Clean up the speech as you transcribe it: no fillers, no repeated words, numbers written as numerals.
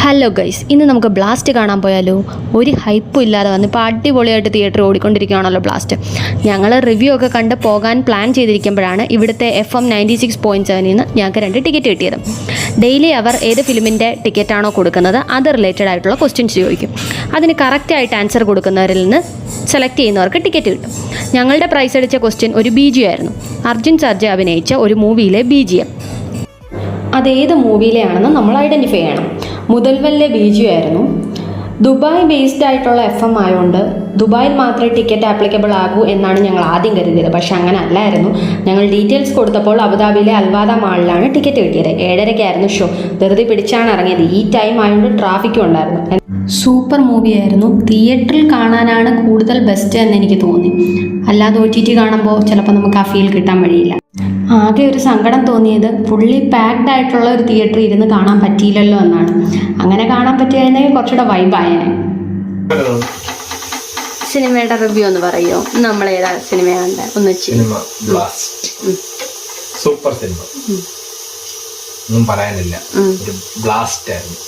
Hello guys, ഇന്ന് നമുക്ക് blast കാണാൻ പോയാലോ? ഒരു ഹൈപ്പും ഇല്ലാതെ വന്ന് ഇപ്പോൾ അടിപൊളിയായിട്ട് തിയേറ്റർ ഓടിക്കൊണ്ടിരിക്കുകയാണല്ലോ ബ്ലാസ്റ്റ്. ഞങ്ങൾ റിവ്യൂ ഒക്കെ കണ്ട് പോകാൻ പ്ലാൻ ചെയ്തിരിക്കുമ്പോഴാണ് ഇവിടുത്തെ FM 96.7 നിന്ന് ഞങ്ങൾക്ക് 2 ടിക്കറ്റ് കിട്ടിയത്. ഡെയിലി അവർ ഏത് ഫിലിമിൻ്റെ ടിക്കറ്റാണോ കൊടുക്കുന്നത് അത് റിലേറ്റഡ് ആയിട്ടുള്ള ക്വസ്റ്റ്യൻസ് ചോദിക്കും. അതിന് കറക്റ്റായിട്ട് ആൻസർ കൊടുക്കുന്നവരിൽ നിന്ന് സെലക്ട് ചെയ്യുന്നവർക്ക് ടിക്കറ്റ് കിട്ടും. ഞങ്ങളുടെ പ്രൈസ് അടിച്ച ക്വസ്റ്റ്യൻ ഒരു BGM ആയിരുന്നു. അർജുൻ സർജ അഭിനയിച്ച ഒരു മൂവിയിലെ BGM. അതേത് മൂവിയിലെയാണെന്ന് നമ്മൾ ഐഡൻറ്റിഫൈ ചെയ്യണം. മുതൽവല്ലെ BGM ആയിരുന്നു. ദുബായ് ബേസ്ഡ് ആയിട്ടുള്ള FM ആയതുകൊണ്ട് ദുബായിൽ മാത്രമേ ടിക്കറ്റ് ആപ്ലിക്കബിൾ ആകൂ എന്നാണ് ഞങ്ങൾ ആദ്യം കരുതിയത്. പക്ഷെ അങ്ങനെ അല്ലായിരുന്നു. ഞങ്ങൾ ഡീറ്റെയിൽസ് കൊടുത്തപ്പോൾ അബുദാബിയിലെ അൽവാദ മാളിലാണ് ടിക്കറ്റ് കിട്ടിയത്. 7:30 ഷോ. ധൃതി പിടിച്ചാണ് ഇറങ്ങിയത്. ഈ ടൈം ആയതുകൊണ്ട് ട്രാഫിക്കും ഉണ്ടായിരുന്നു. സൂപ്പർ മൂവിയായിരുന്നു. തിയേറ്ററിൽ കാണാനാണ് കൂടുതൽ ബെസ്റ്റ് എന്ന് എനിക്ക് തോന്നി. അല്ലാതെ OTT കാണുമ്പോൾ ചിലപ്പോൾ നമുക്ക് ആ ഫീൽ കിട്ടാൻ വഴിയില്ല. ആകെ ഒരു സങ്കടം തോന്നിയത് ഫുള്ളി പാക്ഡ് ആയിട്ടുള്ള ഒരു തിയേറ്റർ ഇരുന്ന് കാണാൻ പറ്റിയില്ലല്ലോ എന്നാണ്. അങ്ങനെ കാണാൻ പറ്റിയായിരുന്നെങ്കിൽ കുറച്ചുകൂടെ വൈബായേനെ. സിനിമയുടെ റിവ്യൂ ഒന്ന് പറയോ? നമ്മൾ ഏതാ സിനിമയാണ് ഒന്ന് സൂപ്പർ സിനിമ, ഒന്നും പറയാനില്ല. ഒരു ബ്ലാസ്റ്റ് ആയിരുന്നു.